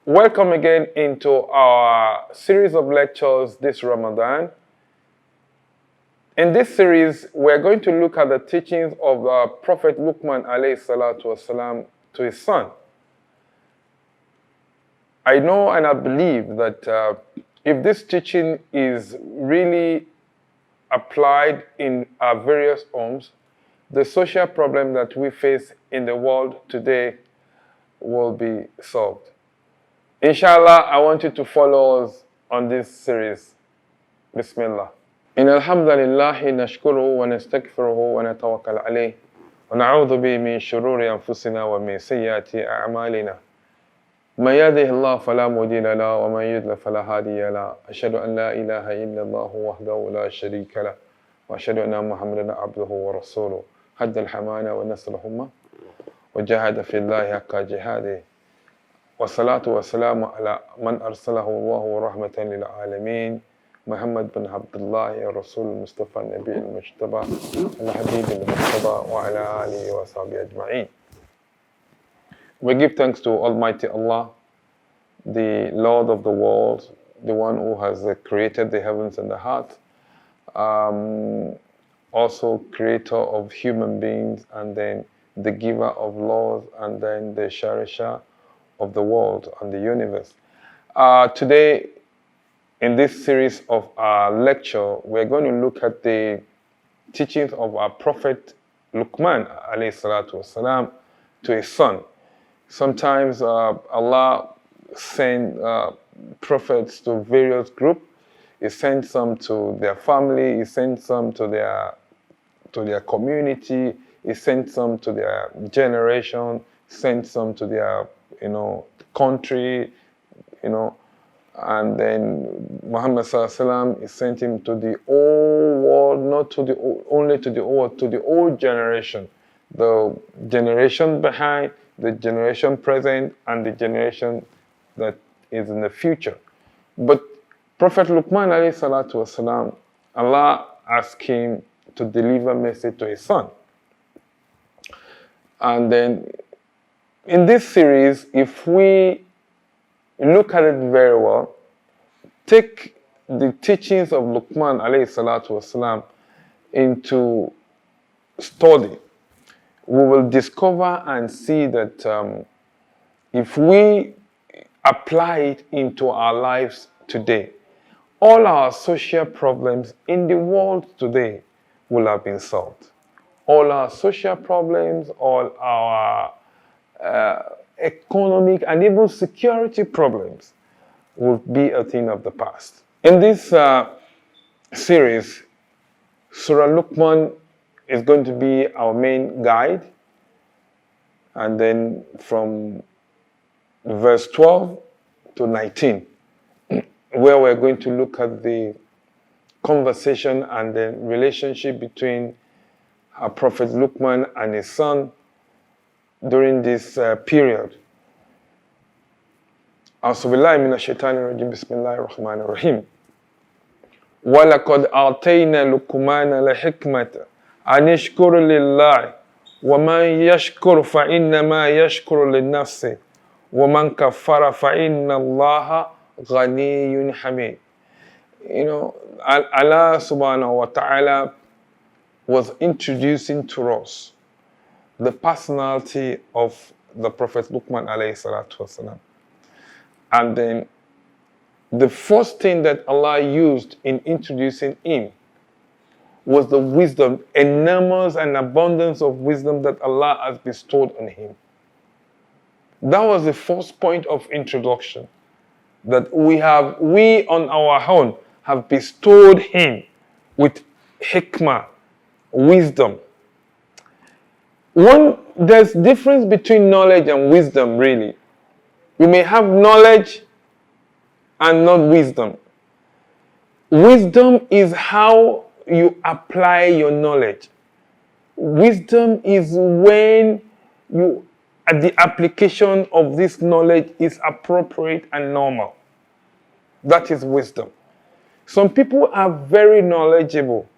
Welcome again into our series of lectures this Ramadan. In this series, we're going to look at the teachings of Prophet Luqman alayhi salatu wasalam to his son. I know and I believe that if this teaching is really applied in our various homes, the social problem that we face in the world today will be solved. Inshallah, I want you to follow us on this series. Bismillah. إن الحمد لله نشكره ونستغفره ونتوكل عليه ونعوذ به من شرور أنفسنا ومن سيئات أعمالنا من يهده الله فلا مضل له ومن يضلل فلا هادي له أشهد أن لا إله إلا الله وحده لا شريك له وأشهد أن محمدا عبده ورسوله حد الحمانة ونصر الأمة وجاهد في الله حق جهاده والصلاة والسلام على من أرسله الله رحمة للعالمين محمد بن عبد الله الرسول المصطفى النبي المجتبى الحبيب المجتبى وعلى آله وصحبه أجمعين. We give thanks to Almighty Allah, the Lord of the world, the one who has created the heavens and the earth, also creator of human beings, and then the giver of laws, and then the cherisher of the world and the universe. Today, in this series of our lecture, we're going to look at the teachings of our Prophet Luqman alayhi salatu wasalam to his son. Sometimes Allah sends prophets to various groups. He sends some to their family. He sends some to their community. He sends some to their generation. Sends some to their country, and then Muhammad sallallahu alaihi wasallam, he sent him to the old world, not to the only to the old, to the old generation, the generation behind, the generation present, and the generation that is in the future. But Prophet Luqman alayhi salatu wasalam, Allah asked him to deliver message to his son. And then in this series, if we look at it very well, take the teachings of Luqman alayhi salatu wasalam into study, we will discover and see that if we apply it into our lives today, all our social problems in the world today will have been solved. All our social problems, all our economic and even security problems will be a thing of the past. In this series, Surah Luqman is going to be our main guide, and then from verse 12 to 19, where we're going to look at the conversation and the relationship between our Prophet Luqman and his son during this period. أعوذ بالله من الشيطان الرجيم بسم الله الرحمن الرحيم ولقد آتينا لقمان الحكمة أن يشكر لله ومن يشكر فإنما يشكر لنفسه ومن كفر فإن الله غني حميد. Allah subhanahu wa ta'ala was introducing to us the personality of the Prophet Luqman alayhi salatu wasalam. And then the first thing that Allah used in introducing him was the wisdom, enormous and abundance of wisdom that Allah has bestowed on him. That was the first point of introduction, that we on our own have bestowed him with hikmah, wisdom. There's difference between knowledge and wisdom, really. You may have knowledge and not wisdom. Wisdom is how you apply your knowledge. Wisdom is when the application of this knowledge is appropriate and normal. That is wisdom. Some people are very knowledgeable,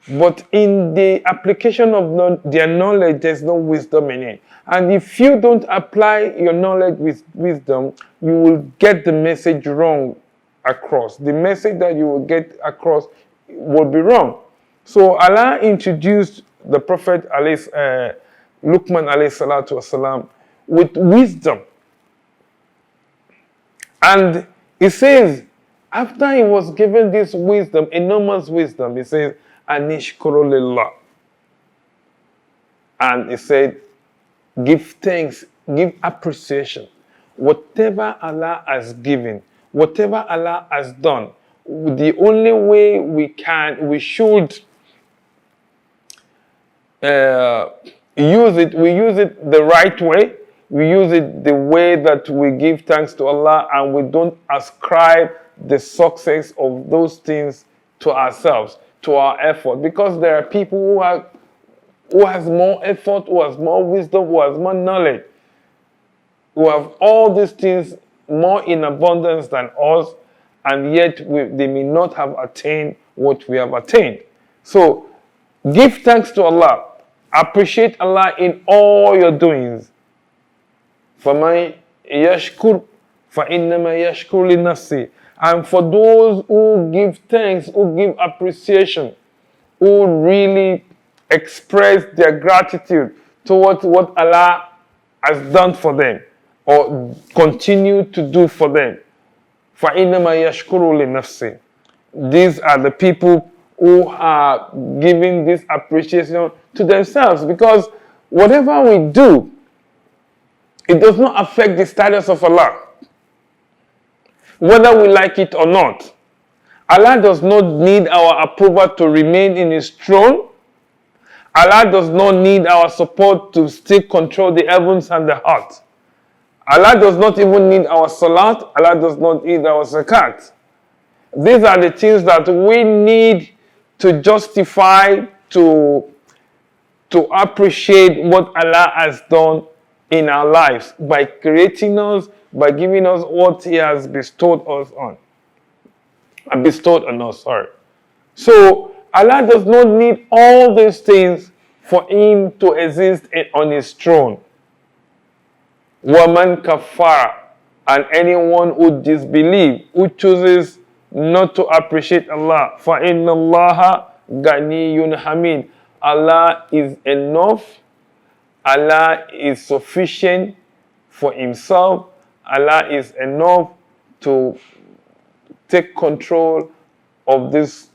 But in the application of their knowledge, there's no wisdom in it. And if you don't apply your knowledge with wisdom, you will get the message wrong across. The message that you will get across will be wrong. So Allah introduced the Prophet Luqman alayhi salatu wasalam with wisdom. And he says, after he was given this wisdom, enormous wisdom, he says, Anishkuru lillah. And he said, give thanks, give appreciation. Whatever Allah has given, whatever Allah has done, the only way we should use it, we use it the right way. We use it the way that we give thanks to Allah, and we don't ascribe the success of those things to ourselves, to our effort. Because there are people who has more effort, who has more wisdom, who has more knowledge, who have all these things more in abundance than us, and yet they may not have attained what we have attained. So give thanks to Allah. Appreciate Allah in all your doings. فَمَنْ يَشْكُرْ فَإِنَّمَا يَشْكُرْ لِنَفْسِهِ. And for those who give thanks, who give appreciation, who really express their gratitude towards what Allah has done for them or continue to do for them, فَإِنَّمَا يَشْكُرُ لِنَفْسِهِ. These are the people who are giving this appreciation to themselves, because whatever we do, it does not affect the status of Allah, whether we like it or not. Allah does not need our approval to remain in His throne. Allah does not need our support to still control the heavens and the earth. Allah does not even need our salat. Allah does not need our zakat. These are the things that we need to justify, to appreciate what Allah has done in our lives by creating us, by giving us what He has bestowed on us. So Allah does not need all these things for Him to exist on His throne. Waman kafara, and anyone who disbelieves, who chooses not to appreciate Allah, fa inna Allaha ganiyun hamid. Allah is enough. Allah is sufficient for Himself. Allah is enough to take control of this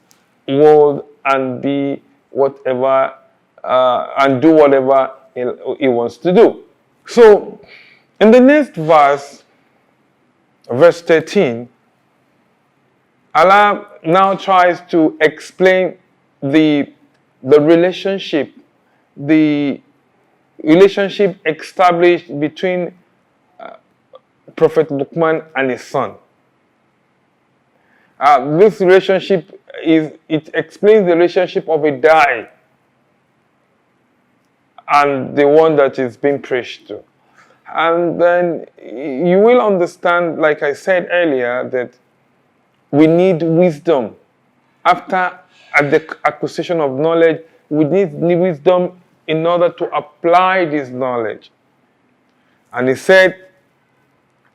world and be whatever and do whatever He wants to do. So, in the next verse, verse 13, Allah now tries to explain the relationship established between Prophet Luqman and his son. This relationship explains the relationship of a da'i and the one that is being preached to. And then you will understand, like I said earlier, that we need wisdom. At the acquisition of knowledge, we need wisdom in order to apply this knowledge. And he said,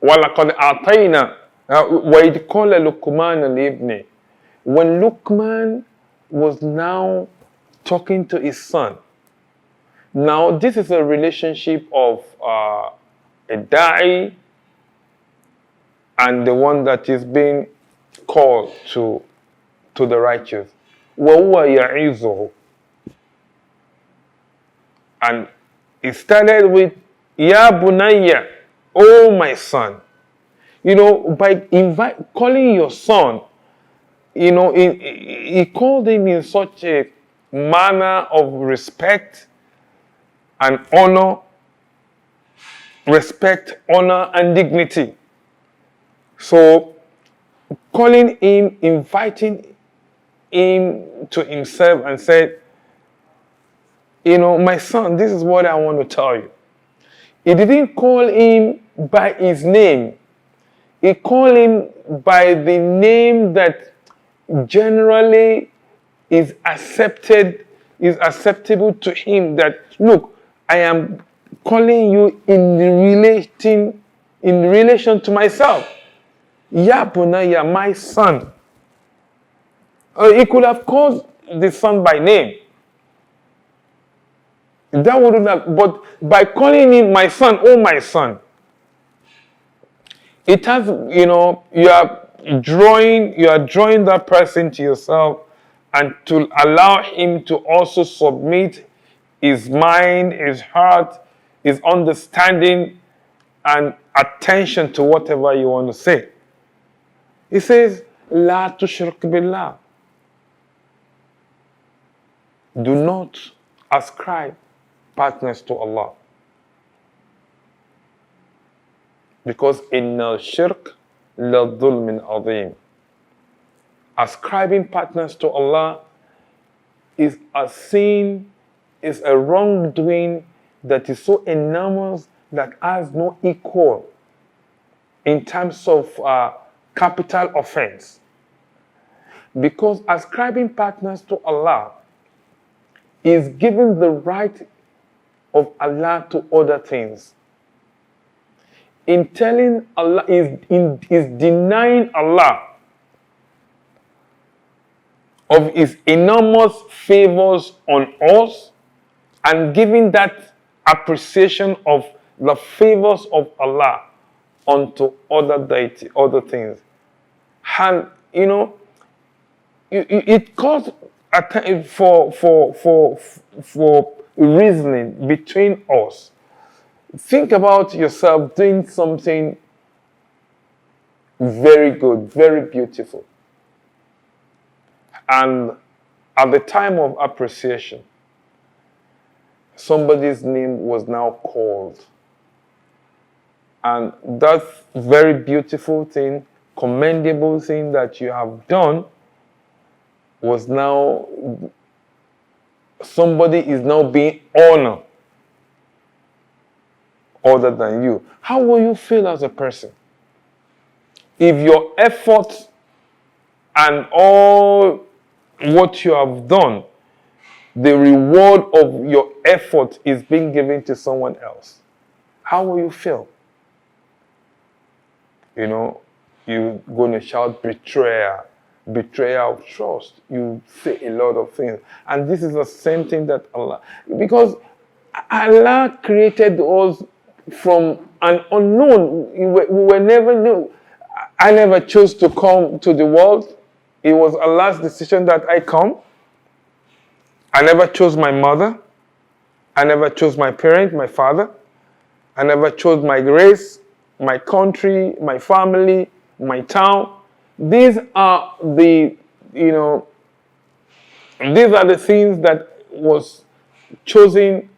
وَلَقَدْ أَعْطَيْنَا وَإِذْ قَالَ لُقْمَانَ لِابْنِهِ. When Luqman was now talking to his son. Now, this is a relationship of a da'i and the one that is being called to the righteous. وَهُوَ يَعِظُهُ. And it started with, Ya bunayya, oh my son. You know, by calling your son, you know, he called him in such a manner of respect and honor, and dignity. So, calling him, inviting him to himself and said, you know, my son, this is what I want to tell you. He didn't call him by his name. He called him by the name that generally is acceptable to him. That look, I am calling you in relation to myself. Ya bunayya, my son. He could have called the son by name. That wouldn't have, but by calling him my son, oh my son, it has, you are drawing that person to yourself, and to allow him to also submit his mind, his heart, his understanding, and attention to whatever you want to say. He says, La tushrik billah. Do not ascribe partners to Allah. Because inna shirk la dhulmin azim. Ascribing partners to Allah is a sin, is a wrongdoing that is so enormous that has no equal in terms of capital offense. Because ascribing partners to Allah is giving the right of Allah to other things. In telling Allah, is denying Allah of his enormous favors on us, and giving that appreciation of the favors of Allah onto other deity, other things. And it calls for reasoning between us. Think about yourself doing something very good, very beautiful. And at the time of appreciation, somebody's name was now called. And that very beautiful thing, commendable thing that you have done was now, somebody is now being honored other than you. How will you feel as a person? If your effort and all what you have done, the reward of your effort is being given to someone else, how will you feel? You're going to shout betrayal of trust. You say a lot of things. And this is the same thing that Allah, because Allah created us from an unknown. We were never knew. I never chose to come to the world. It was Allah's decision that I come. I never chose my mother. I never chose my parent, my father. I never chose my race, my country, my family, my town. These are the things that was chosen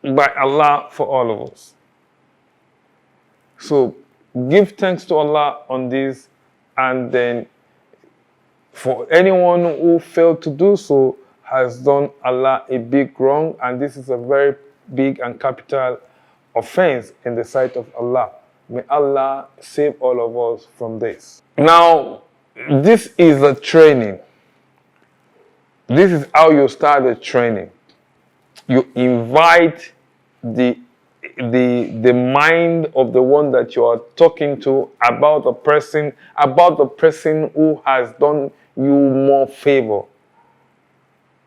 by Allah for all of us. So give thanks to Allah on this, and then for anyone who failed to do so has done Allah a big wrong, and this is a very big and capital offense in the sight of Allah. May Allah save all of us from this. Now, this is a training. This is how you start the training. You invite the mind of the one that you are talking to about the person who has done you more favor.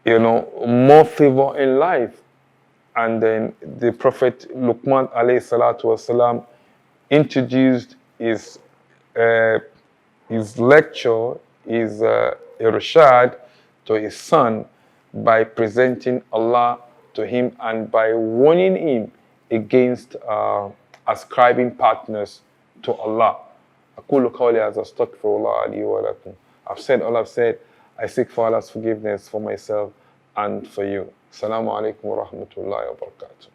More favor in life. And then the Prophet Luqman alayhi salatu wasalam introduced his lecture, his irshad to his son by presenting Allah to him and by warning him against ascribing partners to Allah. أقول قولي هذا أستغفر الله لي ولكم. I've said all I've said. I seek for Allah's forgiveness for myself and for you. Assalamu alaikum wa rahmatullahi wa barakatuh.